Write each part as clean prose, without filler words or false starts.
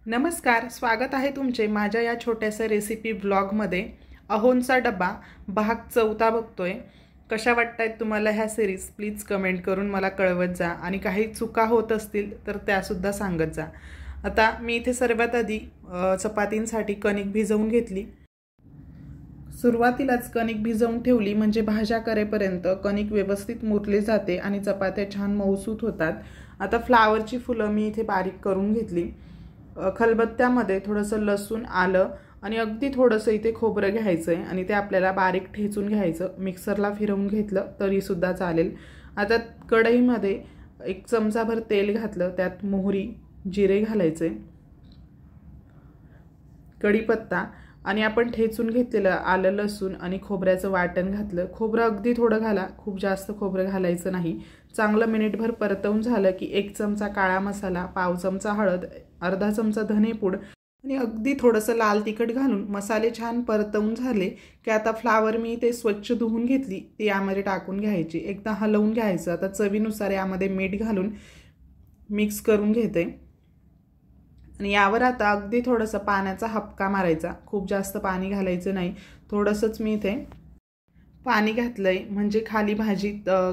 नमस्कार, स्वागत आहे तुमचे माझ्या या छोट्याशा रेसिपी ब्लॉगमध्ये। अहोंचा डबा भाग 4 बघतोय। कशा वाटतायत तुम्हाला ह्या सिरीज प्लीज कमेंट करून मला कळवत जा आणि काही चुका होत असतील तर त्या सुद्धा सांगत जा। आता मी इथे सर्वात आधी चपातींसाठी कणिक भिजवून घेतली। सुरुवातीलाच कणिक भिजवून ठेवली म्हणजे भाज्या करेपर्यंत कणिक व्यवस्थित मुरली जाते आणि चपात्या छान मऊसूत होतात। आता फ्लावरची फुलं मी इथे बारीक करून घेतली। खलबत्त्यामध्ये थोडंसं लसूण आलं आणि अगदी थोडंसं इथे खोबरं घ्यायचं आणि ते आपल्याला बारीक ठेचून घ्यायचं। मिक्सरला फिरवून घेतलं तरी सुद्धा चालेल। आता कढईमध्ये 1 चमचाभर तेल घातलं, त्यात मोहरी जिरे घालायचे, कढीपत्ता आणि आपण ठेचून घेतलेलं आलं लसूण आणि खोबऱ्याचं वाटण घातलं। खोबरं अगदी थोडं घाला, खूप जास्त खोबरं घालायचं नाही। चांगलं मिनिटभर परतवून झालं की 1 चमचा काळा मसाला, पाव चमचा हळद, अर्धा चमचा धनेपूड आणि अगदी थोडंसं लाल तिखट घालून मसाले छान परतवून झाले की आता फ्लावर मी ते स्वच्छ धुवून घेतली ती यामध्ये टाकून घ्यायची। एकदा हलवून घ्यायचं। आता चवीनुसार यामध्ये मीठ घालून मिक्स करून घेते आणि यावर आता अगदी थोडंसं पाण्याचा हपका मारायचा। खूप जास्त पाणी घालायचं नाही, थोडंसंच मी इथे पाणी घातलंय म्हणजे खाली भाजी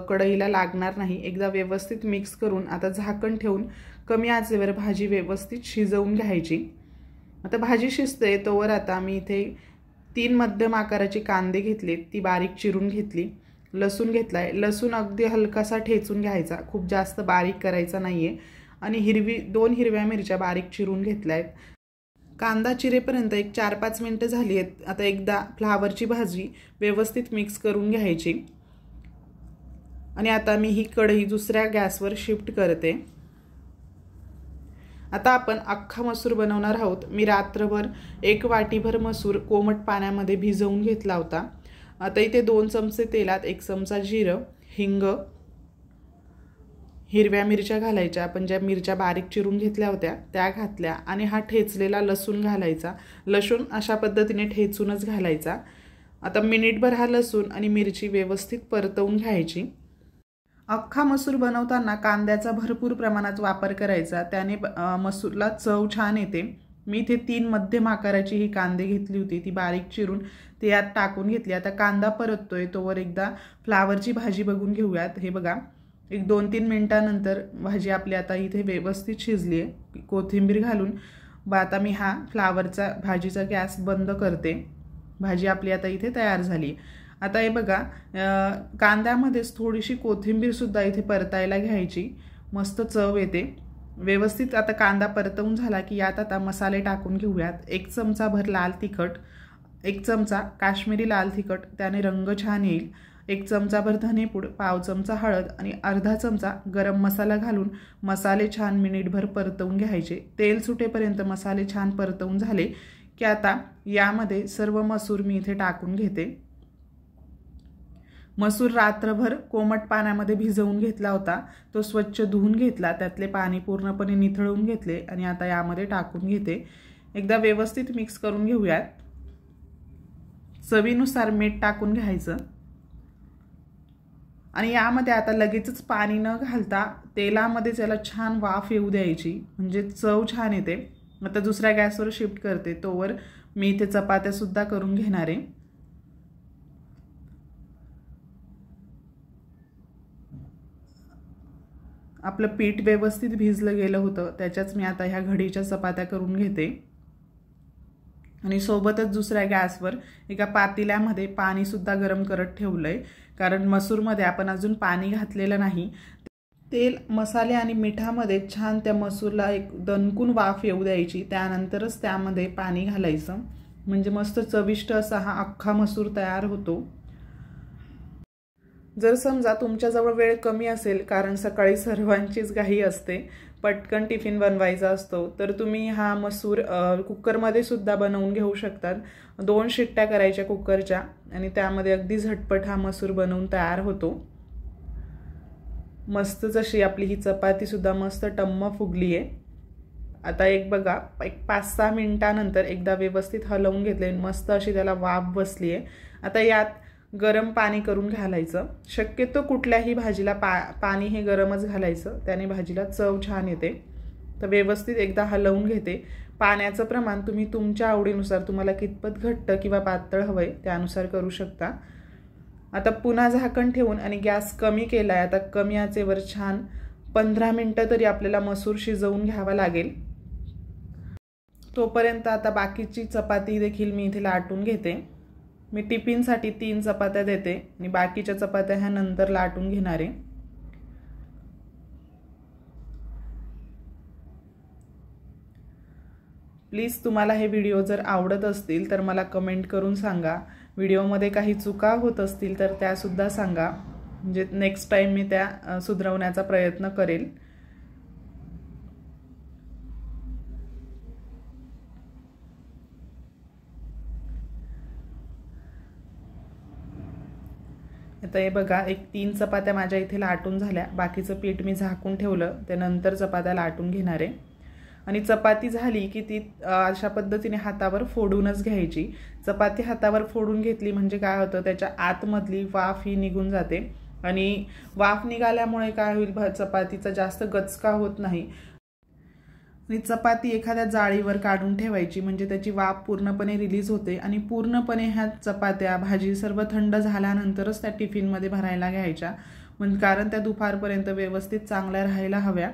कढईला लागणार नाही। एकदा व्यवस्थित मिक्स करून आता झाकण ठेवून कमी आचेवर भाजी व्यवस्थित शिजवून घ्यायची। आता भाजी शिजते तोवर आता मी इथे 3 मध्यम आकाराचे कांदे घेतले, ती बारीक चिरून घेतली। लसूण घेतलाय, लसूण अगदी हलकासा ठेचून घ्यायचा, खूप जास्त बारीक करायचा नाहीये आणि 2 हिरव्या मिरच्या बारीक चिरून घेतल्यात। कांदा चिरेपर्यंत एक 4-5 मिनिटं झाली आहेत। आता एकदा फ्लावरची भाजी व्यवस्थित मिक्स करून घ्यायची आणि आता मी ही कढई दुसऱ्या गॅसवर शिफ्ट करते। आता आपण अख्खा मसूर बनवणार आहोत। मी रात्रभर 1 वाटीभर मसूर कोमट पाण्यामध्ये भिजवून घेतला होता। आता इथे 2 चमचे तेलात 1 चमचा जिरं, हिंग, हिरव्या मिरच्या घालायच्या, आपण ज्या मिरच्या बारीक चिरून घेतल्या होत्या त्या घातल्या आणि हा ठेचलेला लसूण घालायचा। लसूण अशा पद्धतीने ठेचूनच घालायचा। आता मिनिटभर हा लसूण आणि मिरची व्यवस्थित परतवून घ्यायची। अख्खा मसूर बनवताना कांद्याचा भरपूर प्रमाणात वापर करायचा, त्याने मसूरला चव छान येते। मी इथे 3 मध्यम आकाराची ही कांदे घेतली होती, ती बारीक चिरून ते यात टाकून घेतली। आता कांदा परततोय तोवर एकदा फ्लावरची भाजी बघून घेऊयात। हे बघा, एक 2-3 मिनिटांनंतर भाजी आपली आता इथे व्यवस्थित शिजली आहे। कोथिंबीर घालून आता मी हा फ्लावरचा भाजीचा गॅस बंद करते। भाजी आपली आता इथे तयार झाली। आता हे बघा, कांद्यामध्येच थोडीशी कोथिंबीर सुद्धा इथे परतायला घ्यायची, मस्त चव येते। व्यवस्थित आता कांदा परतवून झाला की यात आता मसाले टाकून घेऊयात। 1 चमचाभर लाल तिखट, 1 चमचा काश्मीरी लाल तिखट, त्याने रंग छान येईल, 1 चमचाभर धनेपूड, पाव चमचा हळद आणि अर्धा चमचा गरम मसाला घालून मसाले छान मिनिटभर परतवून घ्यायचे। तेल सुटेपर्यंत मसाले छान परतवून झाले की आता यामध्ये सर्व मसूर मी इथे टाकून घेते। मसूर रात्रभर कोमट पाण्यामध्ये भिजवून घेतला होता, तो स्वच्छ धुवून घेतला, त्यातले पाणी पूर्णपणे निथळून घेतले आणि आता यामध्ये टाकून घेते। एकदा व्यवस्थित मिक्स करून घेऊयात। चवीनुसार मीठ टाकून घ्यायचं आणि यामध्ये आता लगेचच पाणी न घालता तेलामध्ये त्याला छान वाफ येऊ द्यायची, म्हणजे चव छान येते। आता दुसऱ्या गॅसवर शिफ्ट करते, तोवर मी इथे चपात्या सुद्धा करून घेणार आहे। आपलं पीठ व्यवस्थित भिजलं गेलं होतं, त्याच्याच मी आता ह्या घडीच्या चपात्या करून घेते आणि सोबतच दुसऱ्या गॅसवर एका पातेल्यामध्ये पाणी सुद्धा गरम करत ठेवलंय, कारण मसूरमध्ये आपण अजून पाणी घातलेलं नाही। तेल, मसाले आणि मिठामध्ये छान त्या मसूरला एक दणकून वाफ येऊ द्यायची, त्यानंतरच त्यामध्ये पाणी घालायचं, म्हणजे मस्त चविष्ट असा हा अख्खा मसूर तयार होतो। जर समजा तुमच्याजवळ वेळ कमी असेल, कारण सकाळी सर्वांचीच घाई असते, पटकन टिफिन बनवायचा असतो, तर तुम्ही हा मसूर कुकरमध्ये सुद्धा बनवून घेऊ शकतात। 2 शिट्ट्या करायच्या कुकरच्या आणि त्यामध्ये अगदी झटपट हा मसूर बनवून तयार होतो। मस्तच अशी आपली ही चपाती सुद्धा मस्त टम्म फुगली आहे। आता एक बघा, एक 5-6 मिनिटांनंतर एकदा व्यवस्थित हलवून घेतले, मस्त अशी त्याला वाफ बसली आहे। आता यात गरम पाणी करून घालायचं। शक्यतो कुठल्याही भाजीला पाणी हे गरमच घालायचं, त्याने भाजीला चव छान येते। तर व्यवस्थित एकदा हलवून घेते। पाण्याचं प्रमाण तुम्ही तुमच्या आवडीनुसार, तुम्हाला कितपत घट्ट किंवा पातळ हवंय त्यानुसार करू शकता। आता पुन्हा झाकण ठेवून आणि गॅस कमी केलाय। आता कमी आचेवर छान 15 मिनिटं तरी आपल्याला मसूर शिजवून घ्यावा लागेल। तोपर्यंत आता बाकीची चपाती देखील मी इथे लाटून घेते। मी टिफिनसाठी 3 चपात्या देते आणि बाकीच्या चपात्या ह्या नंतर लाटून घेणार आहे। प्लीज तुम्हाला हे व्हिडिओ जर आवडत असतील तर मला कमेंट करून सांगा। व्हिडिओमध्ये काही चुका होत असतील तर त्या सुद्धा सांगा, म्हणजे नेक्स्ट टाइम मी त्या सुधारवण्याचा प्रयत्न करेल। आता हे बघा, एक 3 चपात्या माझ्या इथे लाटून झाल्या। बाकीचं पीठ मी झाकून ठेवलं, त्यानंतर चपात्या लाटून घेणार आहे। आणि चपाती झाली की ती अशा पद्धतीने हातावर फोडूनच घ्यायची। चपाती हातावर फोडून घेतली म्हणजे काय होतं, त्याच्या आतमधली वाफ ही निघून जाते आणि वाफ निघाल्यामुळे काय होईल, चपातीचा जास्त गचका होत नाही। आणि चपाती एखाद्या जाळीवर काढून ठेवायची म्हणजे त्याची वाफ पूर्णपणे रिलीज होते आणि पूर्णपणे ह्या चपात्या भाजी सर्व थंड झाल्यानंतरच त्या टिफिनमध्ये भरायला घ्यायच्या, म्हणजे कारण त्या दुपारपर्यंत व्यवस्थित चांगल्या राहायला हव्या,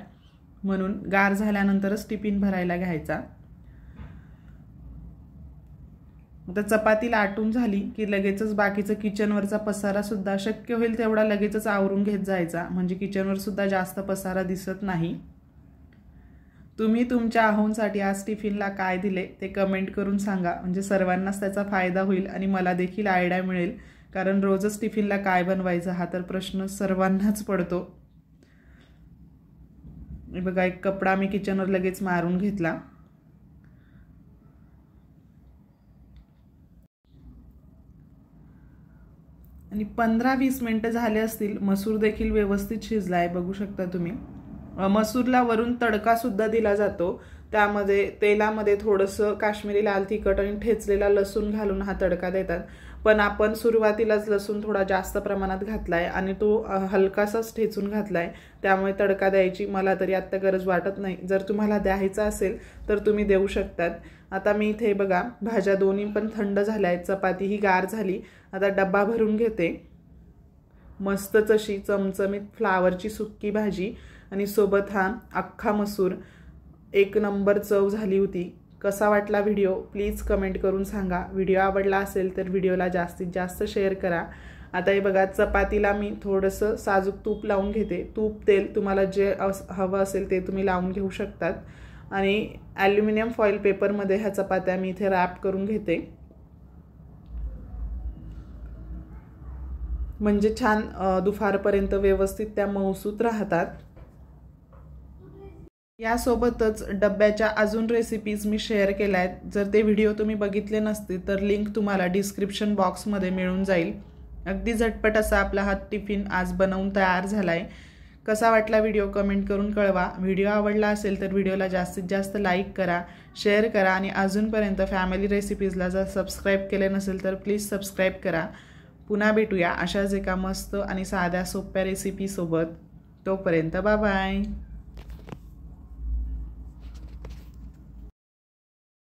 म्हणून गार झाल्यानंतरच टिफिन भरायला घ्यायचा। आता चपाती लाटून झाली की लगेचच बाकीचं किचनवरचा पसारा सुद्धा शक्य होईल तेवढा लगेचच आवरून घेत जायचा, म्हणजे किचनवर सुद्धा जास्त पसारा दिसत नाही। तुम्ही तुमच्या आहोंसाठी आज टिफिनला काय दिले ते कमेंट करून सांगा, म्हणजे सर्वांनाच त्याचा फायदा होईल आणि मला देखील आयडिया मिळेल, कारण रोजच टिफिनला काय बनवायचं हा तर प्रश्न सर्वांनाच पडतो। बघा, एक कपडा मी किचनवर लगेच मारून घेतला। आणि 15-20 मिनिटं झाले असतील। मसूर देखील व्यवस्थित शिजलाय, बघू शकता तुम्ही। मसूरला वरून तडका सुद्धा दिला जातो, त्यामध्ये तेलामध्ये थोडंसं काश्मीरी लाल तिखट आणि ठेचलेला लसूण घालून हा तडका देतात। पण आपण सुरुवातीलाच लसूण थोडा जास्त प्रमाणात घातलाय आणि तो हलकासाच ठेचून घातलाय, त्यामुळे तडका द्यायची मला तरी आत्ता गरज वाटत नाही। जर तुम्हाला द्यायचा असेल तर तुम्ही देऊ शकतात। आता मी इथे बघा, भाज्या दोन्ही पण थंड झाल्या आहेत, चपाती ही गार झाली। आता डब्बा भरून घेते। मस्तच अशी चमचमीत फ्लावरची सुक्की भाजी आणि सोबत हा अख्खा मसूर, एक नंबर चव झाली होती। कसा वाटला व्हिडिओ प्लीज कमेंट करून सांगा। व्हिडिओ आवडला असेल तर व्हिडिओला जास्तीत जास्त शेअर करा। आता हे बघा, चपातीला मी थोडंसं साजूक तूप लावून घेते। तूप तेल तुम्हाला जे हवं असेल ते तुम्ही लावून घेऊ शकतात। आणि ॲल्युमिनियम फॉईल पेपरमध्ये ह्या चपात्या मी इथे रॅप करून घेते, म्हणजे छान दुपारपर्यंत व्यवस्थित त्या मऊसूत राहतात। यासोबतच डब्याच्या अजून रेसिपीज मी शेअर केल्या आहेत। जर ते व्हिडिओ तुम्ही बघितले नसतील तर लिंक तुम्हाला डिस्क्रिप्शन बॉक्समध्ये मिळून जाईल। अगदी झटपट असा आपला हा टिफिन आज बनवून तयार झालाय। कसा वाटला व्हिडिओ कमेंट करून कळवा। व्हिडिओ आवडला असेल तर व्हिडिओला जास्तीत जास्त लाईक करा, शेअर करा आणि अजूनपर्यंत फॅमिली रेसिपीजला जर सबस्क्राईब केले नसेल तर प्लीज सबस्क्राईब करा। पुन्हा भेटूया अशाच एका मस्त आणि साध्या सोप्या रेसिपीसोबत। तोपर्यंत बाय बाय।